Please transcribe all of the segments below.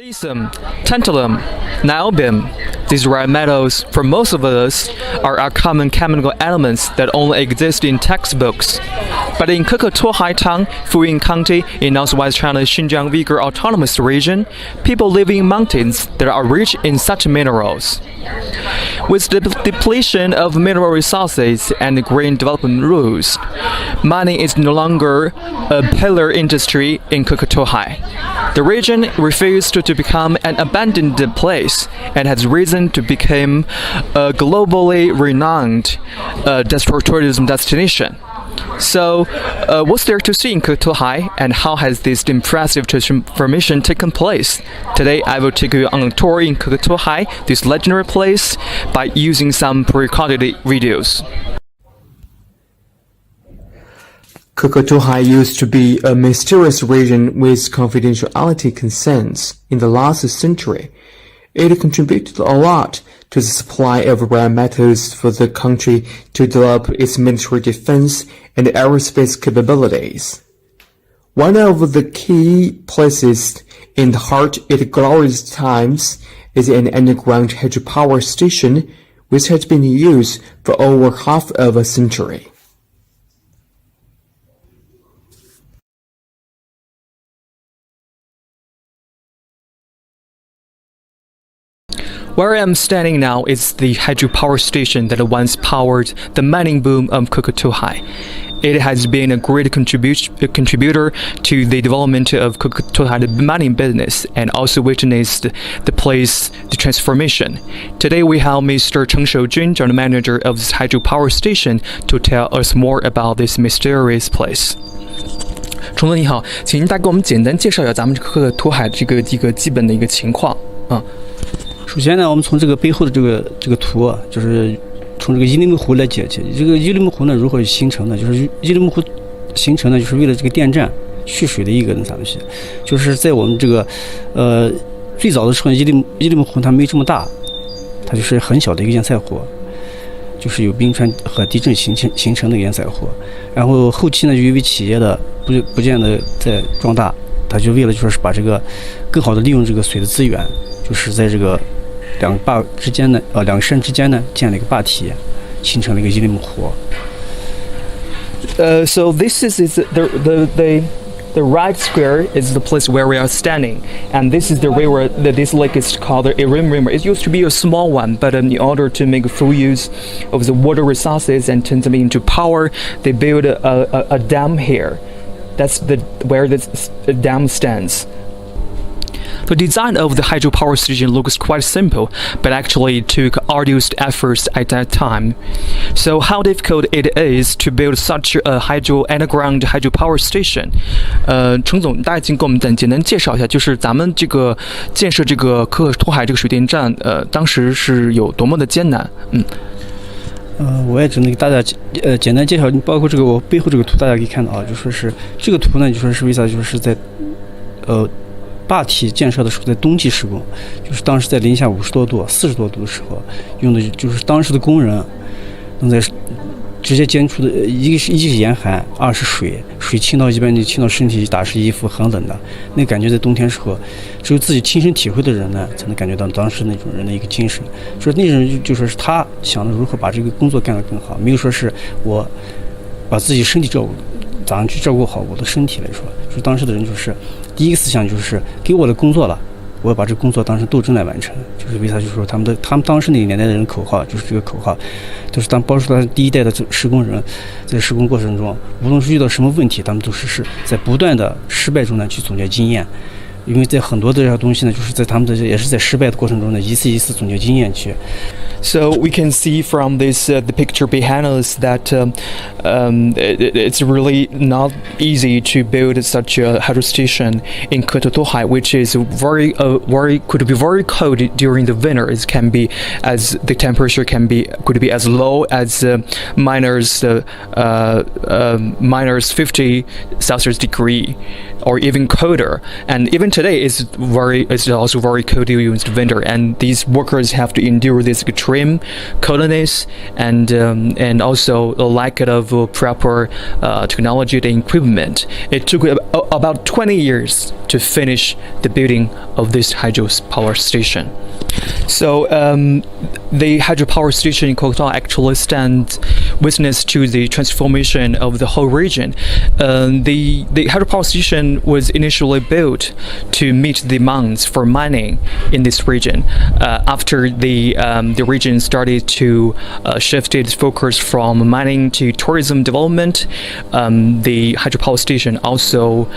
Lithium, tantalum, niobium, these rare metals, for most of us, are common chemical elements that only exist in textbooks. But in Keketuohai town, Fuying County, in northwest China's Xinjiang Uyghur Autonomous Region, people live in mountains that are rich in such minerals. With the depletion of mineral resources and green development rules, mining is no longer a pillar industry in Keketuohai. The region refused to become an abandoned place and has risen to become a globally renowned tourism destination. So, what's there to see in Keketuohai, and how has this impressive transformation taken place? Today, I will take you on a tour in Keketuohai, this legendary place, by using some pre-recorded videos. Keketuohai used to be a mysterious region with confidentiality concerns in the last century. It contributed a lot to the supply of rare metals for the country to develop its military defense and aerospace capabilities. One of the key places in the heart of its glorious times is an underground hydropower station, which has been used for over half of a century. Where I am standing now is the hydropower station that once powered the mining boom of Keketuohai. It has been a great contributor to the development of Keketuohai mining business and also witnessed the transformation. Today we have Mr. Cheng Shoujun, general manager of this hydropower station, to tell us more about this mysterious place. 崇总你好，请您大概给我们简单介绍一下咱们克克托海这个基本的一个情况啊。首先呢，我们从这个背后的这个图啊，就是从这个伊利木湖来解析。这个伊利木湖呢，如何形成的？就是伊利木湖形成呢，就是为了这个电站蓄水的一个啥东西。就是在我们这个最早的时候，伊利木湖它没这么大，它就是很小的一个堰塞湖，就是有冰川和地震形成的堰塞湖。然后后期呢，就因为企业的不断的在壮大，它就为了就是把这个更好的利用这个水的资源，就是在这个两个山之间呢建了一个坝体，形成了一个伊利木湖。So this is the right square is the place where we are standing, and this is the river. This lake is called the Irim River. It used to be a small one, but in order to make full use of the water resources and turn them into power, they built a dam here. That's where this dam stands. The design of the hydropower station looks quite simple, but actually took arduous efforts at that time. So how difficult it is to build such a underground hydropower station? 程总，大概请给我们简单介绍一下，就是咱们这个建设这个克克托海这个水电站，当时是有多么的艰难？我也只能给大家简单介绍，包括这个我背后这个图，大家可以看到啊，就说是这个图呢，就说是为啥，就是在坝体建设的时候，在冬季施工，就是当时在零下50多度、40多度的时候，用的就是当时的工人能在直接接触的，一是严寒，二是水浸到一般你浸到身体，打湿衣服，很冷的，那感觉在冬天时候，只有自己亲身体会的人呢，才能感觉到当时那种人的一个精神。说那种就说是他想着如何把这个工作干得更好，没有说是我把自己身体咋样去照顾好我的身体来说，说当时的人就是第一个思想就是给我的工作了，我要把这个工作当成斗争来完成。就是为啥？就是说他们当时那个年代的人口号就是这个口号，就是包括他第一代的施工人，在施工过程中，无论是遇到什么问题，他们都是在不断的失败中呢去总结经验。因为在很多的这些东西呢，就是在他们也是在失败的过程中呢，一次一次总结经验去。So we can see from this the picture behind us that it's really not easy to build such a hydro station in Keketuohai, which is could be very cold during the winter. It can be as the temperature could be as low as minus 50 Celsius degree, or even colder. And even today is also very cold during the winter, and these workers have to endure this extreme coldness and also the lack of proper technology and equipment. It took about 20 years to finish the building of this hydropower station. So the hydropower station in Keketuohai actually stands witness to the transformation of the whole region. The hydropower station was initially built to meet the demands for mining in this region. After the region started to shift its focus from mining to tourism development, the hydropower station also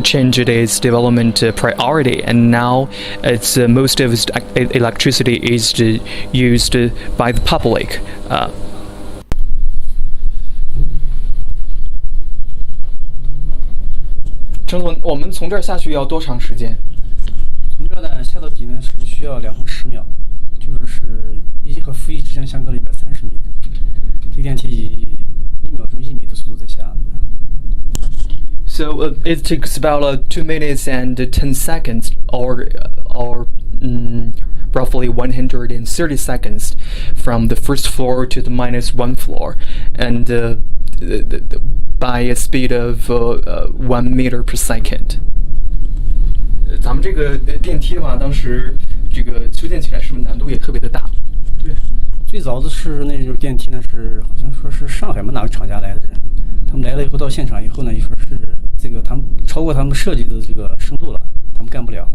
changed its development priority, and now it's most of its electricity is used by the public. 陈总，我们从这儿下去要多长时间？从这儿呢下到底呢是需要2分10秒，就是一和负一之间相隔了130米。这个电梯以1秒钟1米的速度在下。So it takes about 2 minutes and 10 seconds, or roughly 130 seconds, from the first floor to the -1 floor, and by a speed of 1 meter per second. 咱们这个电梯的话，当时这个修建起来是不是难度也特别的大？对，最早的是那种电梯呢，是好像说是上海哪个厂家来的人，他们来了以后到现场以后呢，就说是这个他们超过他们设计的这个深度了，他们干不了。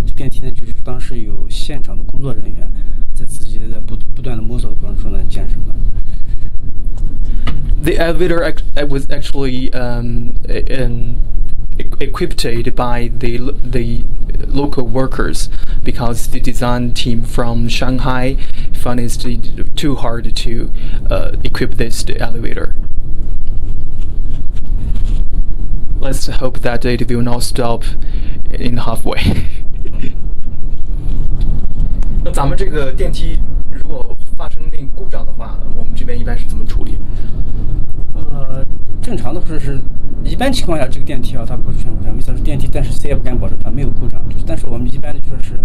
这电梯呢，就是当时有现场的工作人员在自己在不断的摸索的过程中呢建成的。The elevator was actually equipped by the local workers, because the design team from Shanghai found it too hard to equip this elevator. Let's hope that it will not stop in halfway. 那咱们这个电梯如果发生那故障的话，我们这边一般是怎么处理？正常的是一般情况下，这个电梯啊，它不会出现故障。为啥是电梯？但是谁也不敢保证它没有故障。但是我们一般的说是，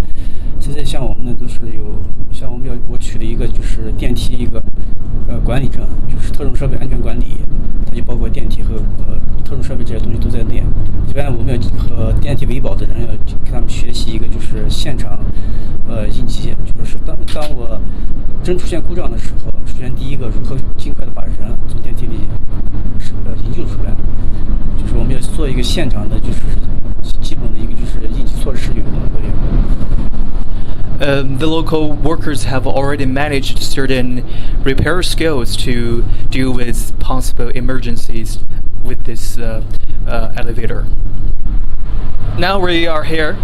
现在像我们呢都是有，像我取了一个就是电梯一个管理证，就是特种设备安全管理，它就包括电梯和特种设备这些东西都在内。一般我们要和电梯维保的人要跟他们学习一个就是现场应急，就是当我真出现故障的时候，首先第一个如何尽快的把人从电梯里营救出来，就是我们要做一个现场的，就是基本的一个就是应急措施有这么多。The local workers have already managed certain repair skills to deal with possible emergencies with this elevator. Now we are here,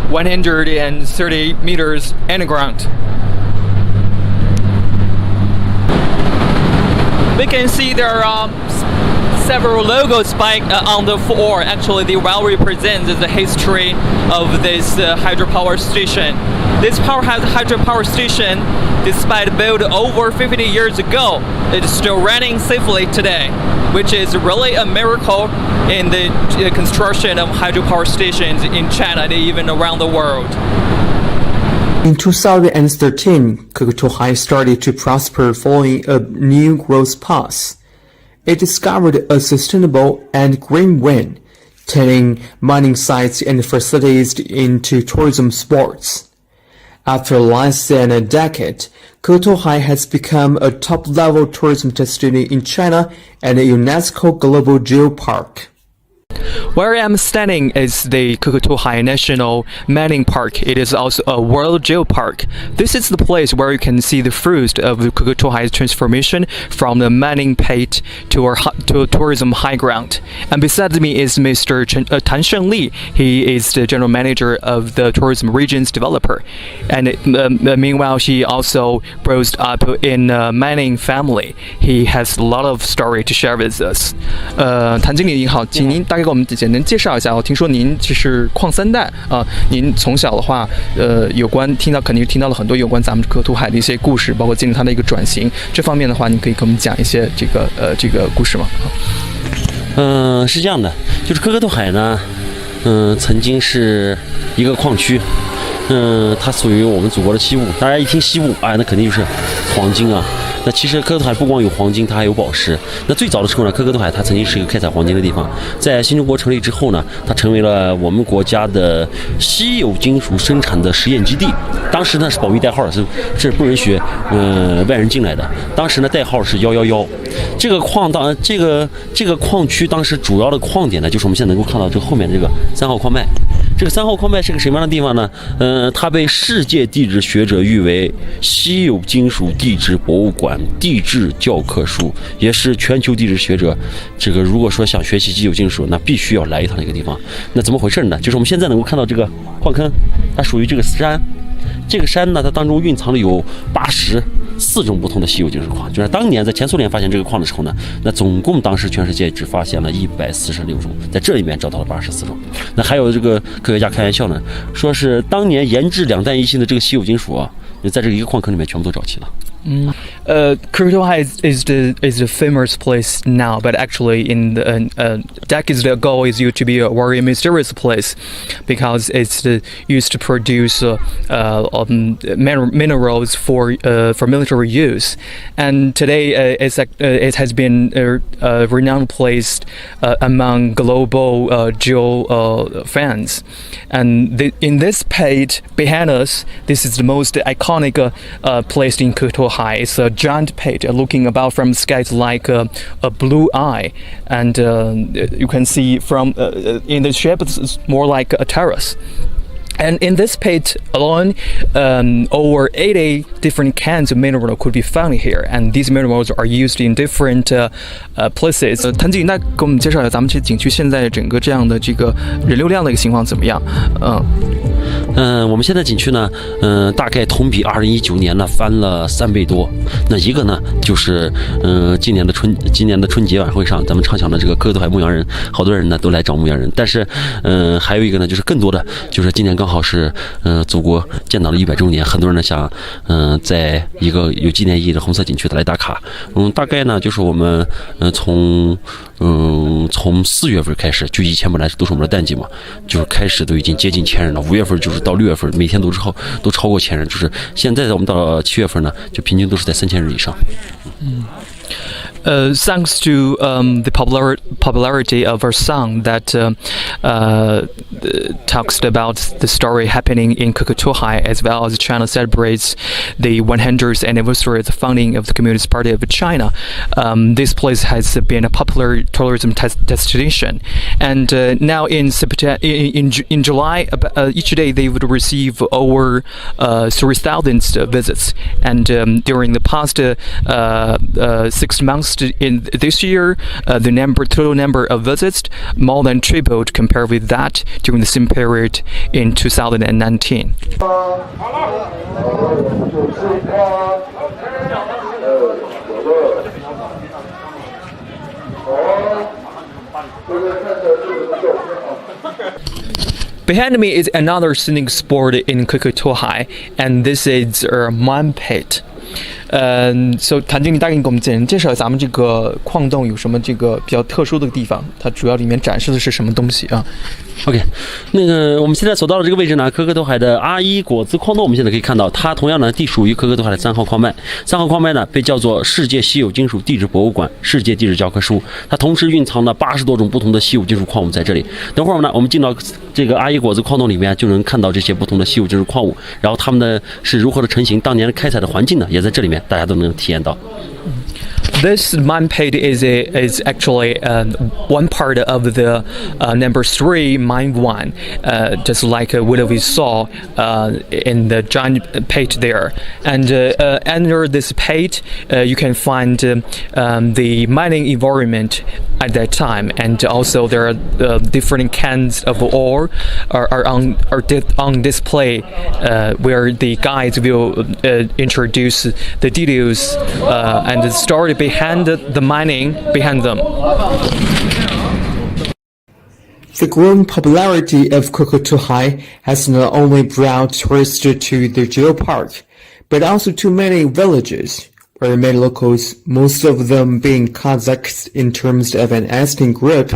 130 meters underground. We can see there are several logos on the floor. Actually, they well represent the history of this hydropower station. This hydropower station, despite built over 50 years ago, is still running safely today, which is really a miracle in the construction of hydropower stations in China and even around the world. In 2013, Keketuohai started to prosper following a new growth path. It discovered a sustainable and green wind, turning mining sites and facilities into tourism spots. After less than a decade, Keketuohai has become a top-level tourism destination in China and a UNESCO Global Geopark. Where I am standing is the Keketuohai National Mining Park. It is also a World Geopark. This is the place where you can see the fruits of Keketuohai's transformation from the mining pit to a tourism high ground. And beside me is Mr. Tan Shengli. He is the general manager of the tourism region's developer. And meanwhile, he also grows up in a mining family. He has a lot of story to share with us. 谭经理您好，请您大概给我们简单介绍一下。我听说您这是矿三代啊，您从小的话，肯定听到了很多有关咱们keketuohai海的一些故事，包括经历它的一个转型。这方面的话，您可以给我们讲一些这个故事吗？是这样的，就是keketuohai海呢，曾经是一个矿区，它属于我们祖国的西部。大家一听西部，哎，那肯定就是黄金啊。那其实科克托海不光有黄金，它还有宝石。那最早的时候呢，科克托海它曾经是一个开采黄金的地方。在新中国成立之后呢，它成为了我们国家的稀有金属生产的实验基地。当时呢是保密代号，是不允许外人进来的。当时呢代号是111。这个矿区当时主要的矿点呢，就是我们现在能够看到这后面这个3号矿脉。这个3号矿脉是个什么样的地方呢？它被世界地质学者誉为稀有金属地质博物馆、地质教科书，也是全球地质学者这个如果说想学习稀有金属，那必须要来一趟这个地方。那怎么回事呢？就是我们现在能够看到这个矿坑，它属于这个山。这个山呢，它当中蕴藏了有84种不同的稀有金属矿。就是当年在前苏联发现这个矿的时候呢，那总共当时全世界只发现了146种，在这里面找到了84种。那还有这个科学家开玩笑呢，说是当年研制2弹1星的这个稀有金属啊，在这个一个矿坑里面全部都找齐了。Keketuohai is the famous place now, but actually in the decades ago it used to be a very mysterious place because it's used to produce minerals for military use, and today it has been a renowned place among global geo fans. And in this page behind us, this is the most iconic place in Keketuohai. It's a giant pit looking about from skies like a blue eye, and you can see from in the shape it's more like a terrace. And in this pit alone, over 80 different kinds of mineral could be found here, and these minerals are used in different places. 谭景，那给我们介绍一下咱们这景区现在整个这样的这个人流量的一个情况怎么样？我们现在景区呢，大概同比2019年呢翻了3倍多。那一个呢，就是今年的春节晚会上，咱们唱响的这个科克托海牧羊人，好多人呢都来找牧羊人。但是，还有一个呢，就是更多的，就是今年刚好是祖国建党的100周年，很多人呢想在一个有纪念意义的红色景区来打卡。大概呢就是我们从4月份开始，就以前本来都是我们的淡季嘛，就是开始都已经接近1000人了。5月份就是到6月份，每天都超过1000人，就是现在我们到7月份呢，就平均都是在3000人以上。Thanks to the popularity of our song that talks about the story happening in Keketuohai, as well as China celebrates the 100th anniversary of the founding of the Communist Party of China. This place has been a popular tourism destination, and now in July, each day they would receive over 3,000 visits, and during the past 6 months in this year, the total number of visits more than tripled compared with that during the same period in 2019. Behind me is another scenic spot in Keketuohai, and this is a mine pit. So 谭经理大概给我们介绍咱们这个矿洞有什么这个比较特殊的地方，它主要里面展示的是什么东西啊？ OK， 那个我们现在所到的这个位置呢，科克托海的阿依果子矿洞，我们现在可以看到，它同样呢隶属于科克托海的3号矿脉。3号矿脉呢被叫做世界稀有金属地质博物馆、世界地质教科书，它同时蕴藏了80多种不同的稀有金属矿物在这里。等会儿呢，我们进到这个阿依果子矿洞里面，就能看到这些不同的稀有金属矿物，然后它们呢是如何的成型，当年开采的环境呢也在这里面，大家都能体验到。 This mine pit is actually one part of the number 3 mine 1, just like what we saw in the giant pit there. And under this pit, you can find the mining environment at that time, and also there are different kinds of ore are on display, where the guides will introduce the details and the story behind the mining behind them. The growing popularity of Keketuohai has not only brought tourists to the geopark, but also to many villages, where many locals, most of them being Kazakhs in terms of an ethnic group,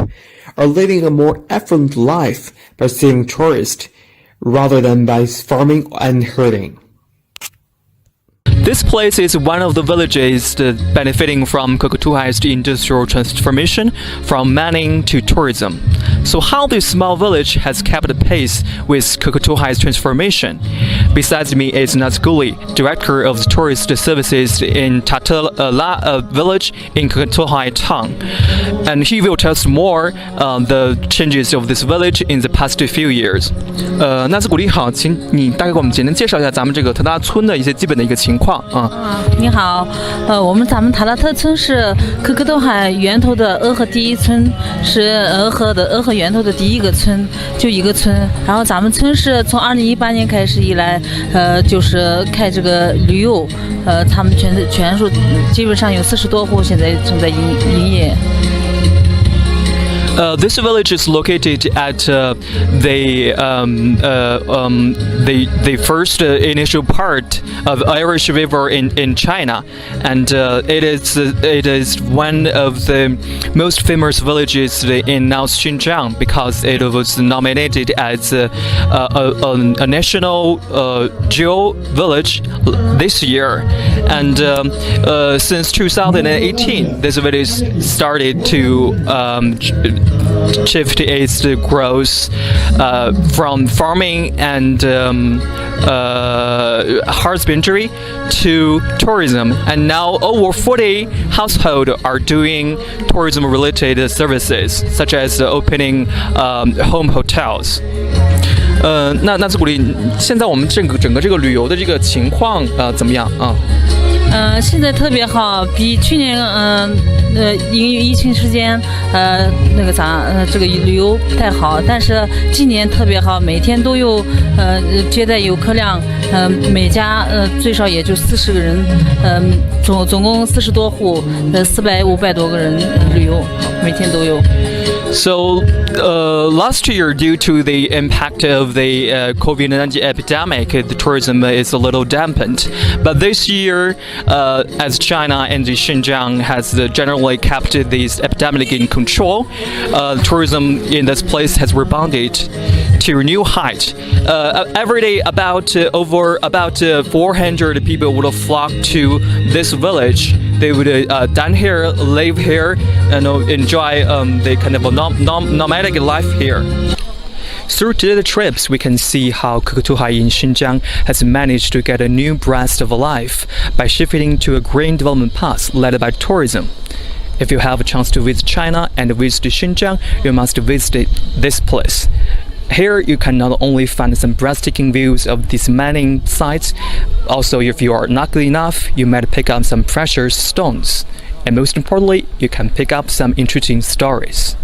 are leading a more affluent life by saving tourists rather than by farming and herding. This place is one of the villages benefiting from Keketuohai's industrial transformation from mining to tourism. So how this small village has kept pace with Keketuohai's transformation? Besides me is Nazguli, Director of Tourist Services in Tatala village in Keketuohai town. And he will tell us more the changes of this village in the past few years. 纳兹古里好，请你大概给我们简单介绍一下咱们这个特达村的一些基本的一个情况啊。你好，咱们塔拉特村是科克多海源头的俄河第一村，是俄河源头的第一个村，就一个村。然后咱们村是从2018年开始以来，就是开这个旅游，他们全数基本上有40多户现在正在营业。This village is located at the first initial part of Irish River in China, and it is one of the most famous villages in now Xinjiang because it was nominated as a national jewel village this year, and since 2018, this village started to shift its growth from farming and husbandry to tourism, and now over 40 households are doing tourism-related services, such as opening home hotels. 那自古里，现在我们整个这个旅游的这个情况怎么样啊？现在特别好，比去年因为疫情时间这个旅游不太好，但是今年特别好，每天都有接待游客量，每家最少也就40个人，总共40多户，400-500多个人旅游，每天都有。So last year, due to the impact of the COVID-19 epidemic, the tourism is a little dampened. But this year, as China and Xinjiang has generally kept this epidemic in control, tourism in this place has rebounded to a new height. Every day, about 400 people would flock to this village. They would dine here, live here, and enjoy the kind of a nomadic life here. Through daily trips, we can see how Keketuohai in Xinjiang has managed to get a new breath of life by shifting to a green development path led by tourism. If you have a chance to visit China and visit Xinjiang, you must visit this place. Here you can not only find some breathtaking views of these mining sites, also if you are lucky enough, you might pick up some precious stones. And most importantly, you can pick up some interesting stories.